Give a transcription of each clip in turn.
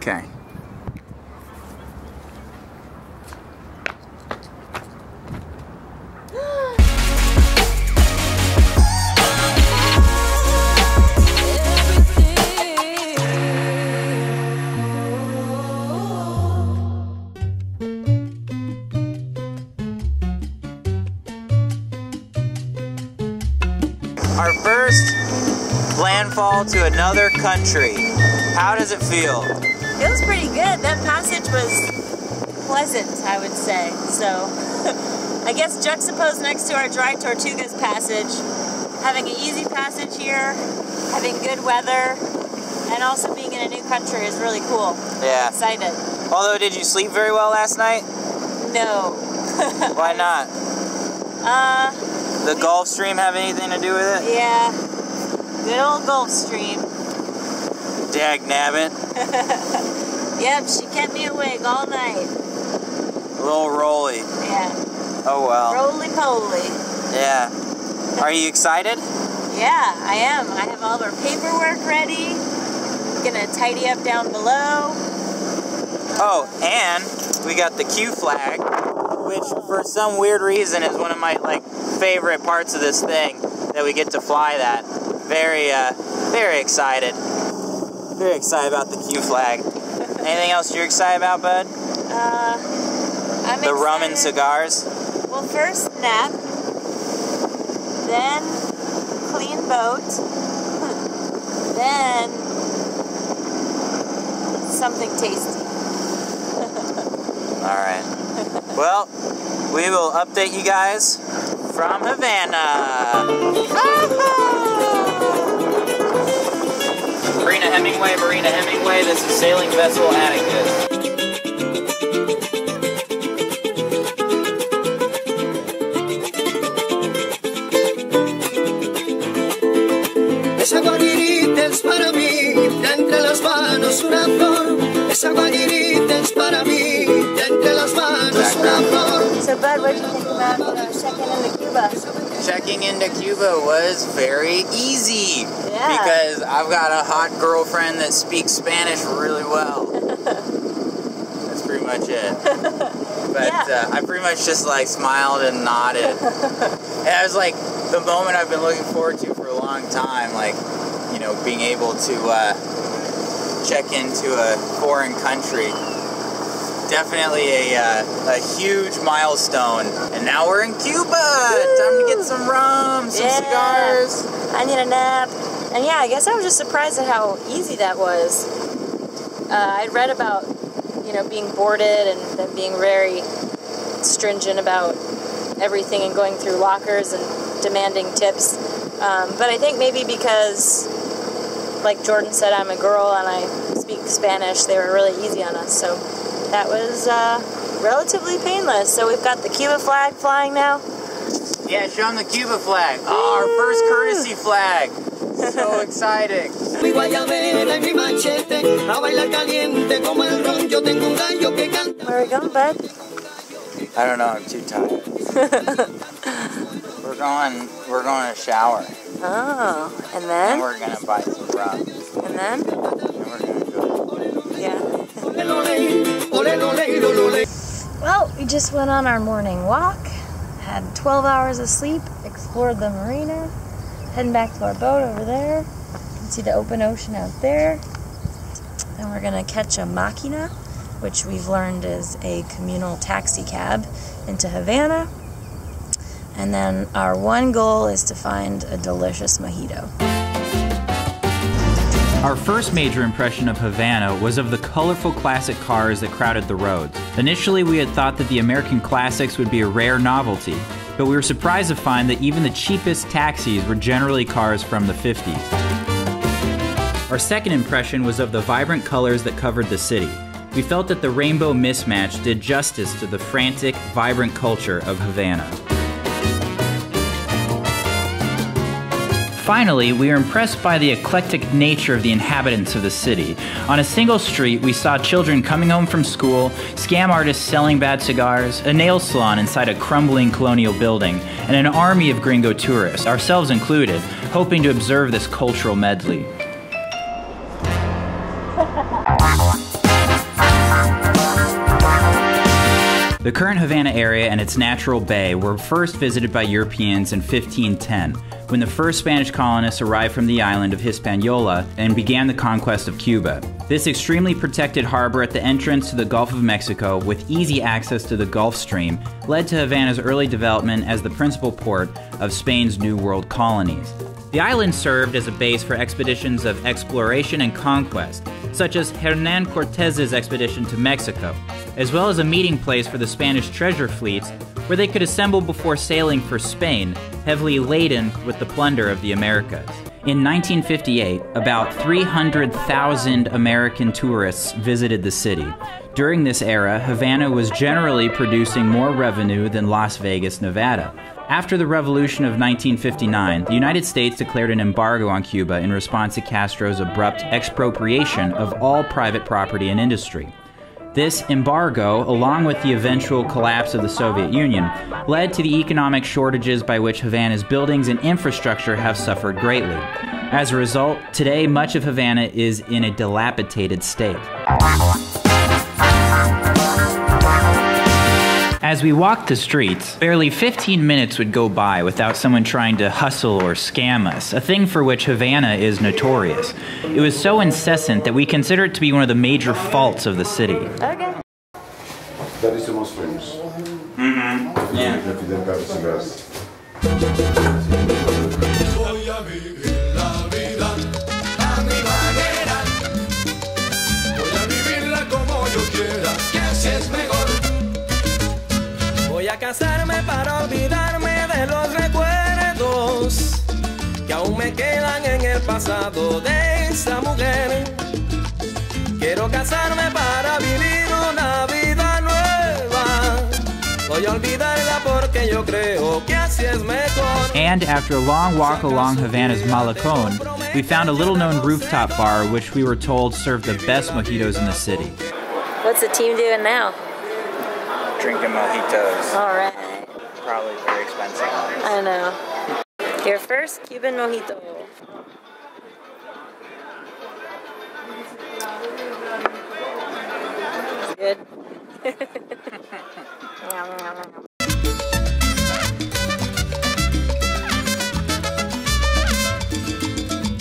Okay. Our first landfall to another country. How does it feel? Feels pretty good. That passage was pleasant, I would say. So, I guess juxtaposed next to our dry Tortugas passage, having an easy passage here, having good weather, and also being in a new country is really cool. Yeah. I'm excited. Although, did you sleep very well last night? No. Why not? The Gulf Stream have anything to do with it? Yeah. Good old Gulf Stream. Dagnabbit. Yep, she kept me awake all night. A little rolly. Yeah. Oh well. Roly-poly. Yeah. Are you excited? Yeah, I am. I have all of our paperwork ready. Gonna tidy up down below. Oh, and we got the Q flag, which for some weird reason is one of my favorite parts of this thing, that we get to fly that. Very excited. Very excited about the Q flag. Anything else you're excited about, bud? I'm the excited. rum and cigars? Well, first nap, then clean boat, then something tasty. Alright. Well, we will update you guys from Havana. Marina Hemingway, this is sailing vessel Atticus. Esa guaririta es para mí, de entre las manos una flor. Esa guaririta es para mí, de entre las manos una flor. So, Bud, what did you think about checking into Cuba? Checking into Cuba was very easy. Yeah. Because I've got a hot girlfriend that speaks Spanish really well. That's pretty much it. But yeah. I pretty much just smiled and nodded. And it was the moment I've been looking forward to for a long time, being able to check into a foreign country. Definitely a huge milestone. And now we're in Cuba! Woo! Time to get some rum, some cigars. I need a nap. And yeah, I guess I was just surprised at how easy that was. I'd read about, being boarded and them being very stringent about everything and going through lockers and demanding tips. But I think maybe because, like Jordan said, I'm a girl and I speak Spanish, they were really easy on us. So that was relatively painless. So we've got the Cuba flag flying now. Yeah, show them the Cuba flag. Oh, our first courtesy flag. So exciting. Mi guayabera y mi machete, a bailar caliente como el ron. Yo tengo un gallo que canta. Where are we going, bud? I don't know, I'm too tired. We're going to shower. Oh, and And then? we're gonna buy some rum. And then? And we're gonna go. Yeah. Well, we just went on our morning walk, had 12 hours of sleep, explored the marina, heading back to our boat over there. You can see the open ocean out there. Then we're gonna catch a máquina, which we've learned is a communal taxi cab into Havana. And then our one goal is to find a delicious mojito. Our first major impression of Havana was of the colorful classic cars that crowded the roads. Initially, we had thought that the American classics would be a rare novelty, but we were surprised to find that even the cheapest taxis were generally cars from the 50s. Our second impression was of the vibrant colors that covered the city. We felt that the rainbow mismatch did justice to the frantic, vibrant culture of Havana. Finally, we were impressed by the eclectic nature of the inhabitants of the city. On a single street, we saw children coming home from school, scam artists selling bad cigars, a nail salon inside a crumbling colonial building, and an army of gringo tourists, ourselves included, hoping to observe this cultural medley. The current Havana area and its natural bay were first visited by Europeans in 1510, when the first Spanish colonists arrived from the island of Hispaniola and began the conquest of Cuba. This extremely protected harbor at the entrance to the Gulf of Mexico, with easy access to the Gulf Stream, led to Havana's early development as the principal port of Spain's New World colonies. The island served as a base for expeditions of exploration and conquest, such as Hernán Cortés's expedition to Mexico, as well as a meeting place for the Spanish treasure fleets, where they could assemble before sailing for Spain, heavily laden with the plunder of the Americas. In 1958, about 300,000 American tourists visited the city. During this era, Havana was generally producing more revenue than Las Vegas, Nevada. After the revolution of 1959, the United States declared an embargo on Cuba in response to Castro's abrupt expropriation of all private property and industry. This embargo, along with the eventual collapse of the Soviet Union, led to the economic shortages by which Havana's buildings and infrastructure have suffered greatly. As a result, today much of Havana is in a dilapidated state. As we walked the streets, barely 15 minutes would go by without someone trying to hustle or scam us, a thing for which Havana is notorious. It was so incessant that we consider it to be one of the major faults of the city. Okay. That is the most famous. Mm-hmm. Yeah. Voy a casarme para olvidarme de los recuerdos que aún me quedan en el pasado de esa mujer. Quiero casarme para vivir una vida nueva. Voy a olvidarla porque yo creo que así es mejor. And after a long walk along Havana's Malecón, we found a little-known rooftop bar which we were told served the best mojitos in the city. What's the team doing now? Drinking mojitos. All right. Probably very expensive. I know. Your first Cuban mojito. Good.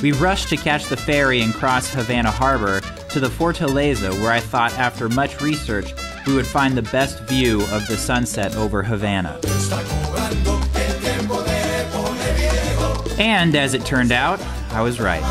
We rushed to catch the ferry and cross Havana Harbor to the Fortaleza, where I thought after much research we would find the best view of the sunset over Havana. And as it turned out, I was right.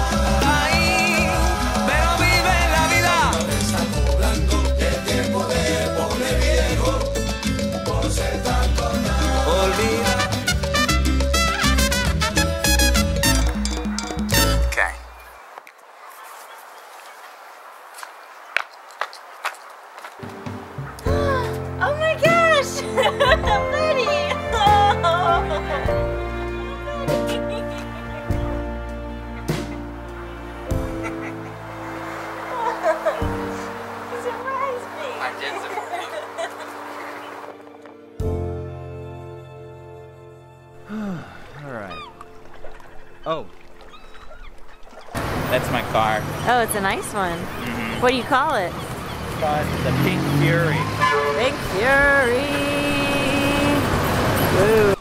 Oh my gosh! Buddy! You surprised me! I did surprise All right. Oh. That's my car. Oh, it's a nice one. Mm-hmm. What do you call it? The Pink Fury. Big Fury! Woo.